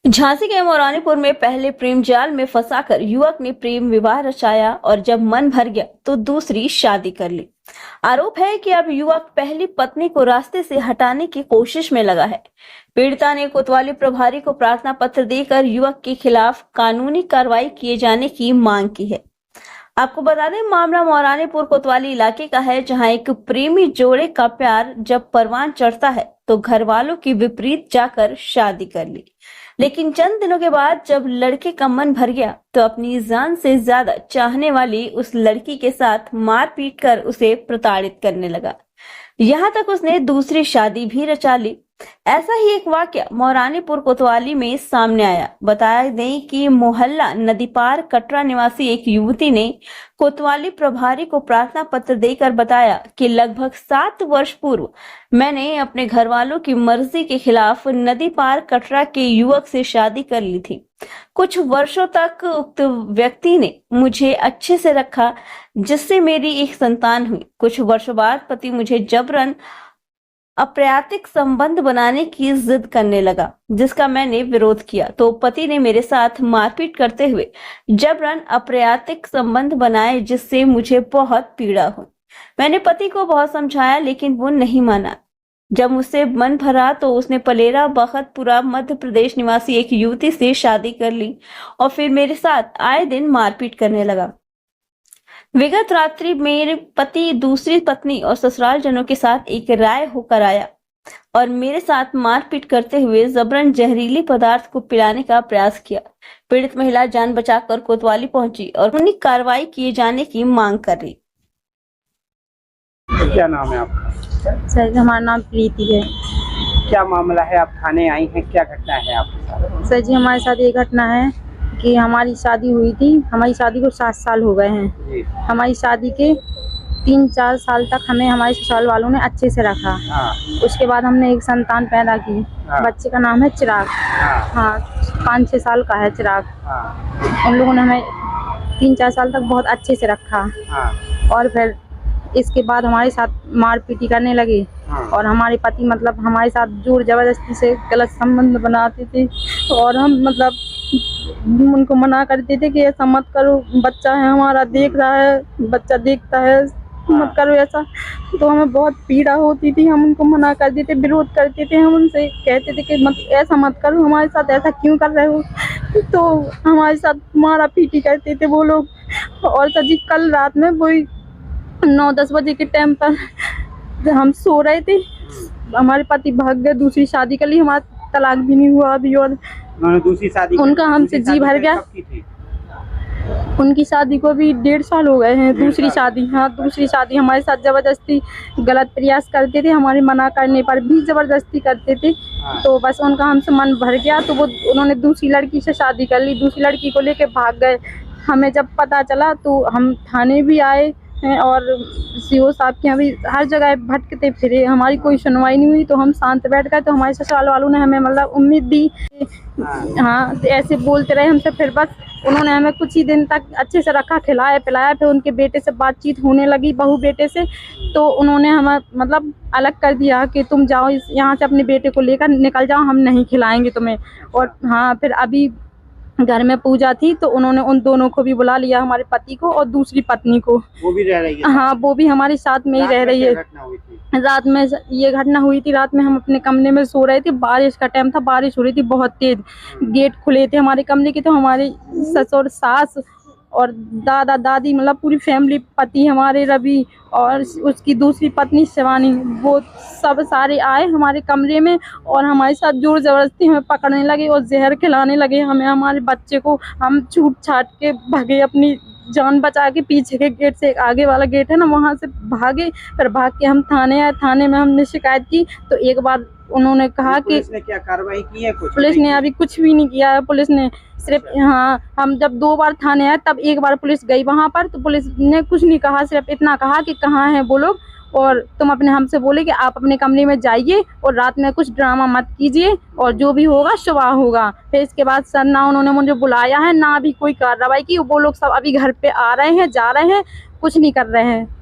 झांसी के मौरानीपुर में पहले प्रेम जाल में फंसाकर युवक ने प्रेम विवाह रचाया और जब मन भर गया तो दूसरी शादी कर ली। आरोप है कि अब युवक पहली पत्नी को रास्ते से हटाने की कोशिश में लगा है। पीड़िता ने कोतवाली प्रभारी को प्रार्थना पत्र देकर युवक के खिलाफ कानूनी कार्रवाई किए जाने की मांग की है। आपको बता दें, मामला मौरानीपुर कोतवाली इलाके का है, जहां एक प्रेमी जोड़े का प्यार जब परवान चढ़ता है तो घर वालों की विपरीत जाकर शादी कर ली। लेकिन चंद दिनों के बाद जब लड़के का मन भर गया तो अपनी जान से ज्यादा चाहने वाली उस लड़की के साथ मारपीट कर उसे प्रताड़ित करने लगा। यहाँ तक उसने दूसरी शादी भी रचा ली। ऐसा ही एक वाकया मौरानीपुर कोतवाली में सामने आया। बताया दें कि मोहल्ला नदी पार कटरा निवासी एक युवती ने कोतवाली प्रभारी को प्रार्थना पत्र देकर बताया कि लगभग 7 वर्ष पूर्व मैंने अपने घर वालों की मर्जी के खिलाफ नदी पार कटरा के युवक से शादी कर ली थी। कुछ वर्षों तक उक्त व्यक्ति ने मुझे अच्छे से रखा, जिससे मेरी एक संतान हुई। कुछ वर्षों बाद पति मुझे जबरन अप्रैतिक संबंध बनाने की जिद करने लगा, जिसका मैंने विरोध किया तो पति ने मेरे साथ मारपीट करते हुए जबरन अप्रैतिक संबंध बनाए, जिससे मुझे बहुत पीड़ा हुई। मैंने पति को बहुत समझाया लेकिन वो नहीं माना। जब मुझसे मन भरा तो उसने पलेरा बखतपुरा मध्य प्रदेश निवासी एक युवती से शादी कर ली और फिर मेरे साथ आए दिन मारपीट करने लगा। विगत रात्रि मेरे पति दूसरी पत्नी और ससुराल जनों के साथ एक राय होकर आया और मेरे साथ मारपीट करते हुए जबरन जहरीली पदार्थ को पिलाने का प्रयास किया। पीड़ित महिला जान बचाकर कोतवाली पहुंची और कानूनी कार्रवाई किए जाने की मांग कर रही। क्या नाम है आपका? सर, हमारा नाम प्रीति है। क्या मामला है, आप थाने आई हैं, क्या घटना है आपके साथ? सर जी, हमारे साथ ये घटना है कि हमारी शादी हुई थी। हमारी शादी को 7 साल हो गए हैं। हमारी शादी के 3-4 साल तक हमें हमारे ससुराल वालों ने अच्छे से रखा। उसके बाद हमने एक संतान पैदा की। बच्चे का नाम है चिराग। हाँ, 5-6 साल का है चिराग। उन लोगों ने हमें 3-4 साल तक बहुत अच्छे से रखा और फिर इसके बाद हमारे साथ मारपीटी करने लगे और हमारे पति मतलब हमारे साथ जोर जबरदस्ती से गलत संबंध बनाते थे और हम मतलब उनको मना करते थे कि ऐसा मत करो, बच्चा है हमारा, देख रहा है, बच्चा देखता है, मत करो ऐसा। तो हमें बहुत पीड़ा होती थी। हम उनको मना कर देते, विरोध करते थे। हम उनसे कहते थे कि मत ऐसा मत करो, हमारे साथ ऐसा क्यों कर रहे हो। तो हमारे साथ मारा पीटी करते थे वो लोग। और सर जी, कल रात में वही 9-10 बजे के टाइम पर हम सो रहे थे, हमारे पति भाग गए, दूसरी शादी कर ली। हमारा तलाक भी नहीं हुआ अभी और उन्होंने दूसरी शादी उनका हमसे जी भर गया। उनकी शादी को भी 1.5 साल हो गए हैं। दूसरी शादी, हाँ, दूसरी शादी हमारे साथ जबरदस्ती गलत प्रयास करते थे। हमारे मना करने पर भी जबरदस्ती करते थे। तो बस उनका हमसे मन भर गया तो उन्होंने दूसरी लड़की से शादी कर ली। दूसरी लड़की को लेके भाग गए। हमें जब पता चला तो हम थाने भी आए हैं और सीओ साहब के यहाँ भी हर जगह भटकते फिरे, हमारी कोई सुनवाई नहीं हुई। तो हम शांत बैठ गए। तो हमारे ससुराल वालों ने हमें मतलब उम्मीद दी। हाँ, तो ऐसे बोलते रहे हमसे। फिर बस उन्होंने हमें कुछ ही दिन तक अच्छे से रखा, खिलाया पिलाया। फिर उनके बेटे से बातचीत होने लगी, बहू बेटे से। तो उन्होंने हमें मतलब अलग कर दिया कि तुम जाओ यहाँ से, अपने बेटे को लेकर निकल जाओ, हम नहीं खिलाएंगे तुम्हें। और हाँ, फिर अभी घर में पूजा थी तो उन्होंने उन दोनों को भी बुला लिया, हमारे पति को और दूसरी पत्नी को। वो भी रह रही है? हाँ, वो भी हमारे साथ में ही रह रही है। रात में ये घटना हुई थी। रात में हम अपने कमरे में सो रहे थे, बारिश का टाइम था, बारिश हो रही थी बहुत तेज। गेट खुले थे हमारे कमरे के। तो हमारे ससुर, सास और दादा दादी मतलब पूरी फैमिली, पति हमारे रवि और उसकी दूसरी पत्नी शिवानी, वो सब सारे आए हमारे कमरे में और हमारे साथ जोर जबरदस्ती हमें पकड़ने लगे और जहर खिलाने लगे हमें, हमारे बच्चे को। हम छूट छाट के भागे, अपनी जान बचा के पीछे के गेट से, आगे वाला गेट है ना, वहाँ से भागे। फिर भाग के हम थाने आए। थाने में हमने शिकायत की तो एक बार उन्होंने कहा कि पुलिस ने क्या कार्रवाई की है? पुलिस ने अभी कुछ भी नहीं किया है। पुलिस ने सिर्फ, हाँ, हम जब 2 बार थाने आए तब एक बार पुलिस गई वहाँ पर, तो पुलिस ने कुछ नहीं कहा, सिर्फ इतना कहा कि कहाँ हैं वो लोग और तुम अपने हमसे बोले कि आप अपने कमरे में जाइए और रात में कुछ ड्रामा मत कीजिए और जो भी होगा सुबह होगा। फिर इसके बाद सर ना उन्होंने मुझे बुलाया है, ना अभी कोई कार्रवाई की। वो लोग सब अभी घर पे आ रहे हैं, जा रहे हैं, कुछ नहीं कर रहे हैं।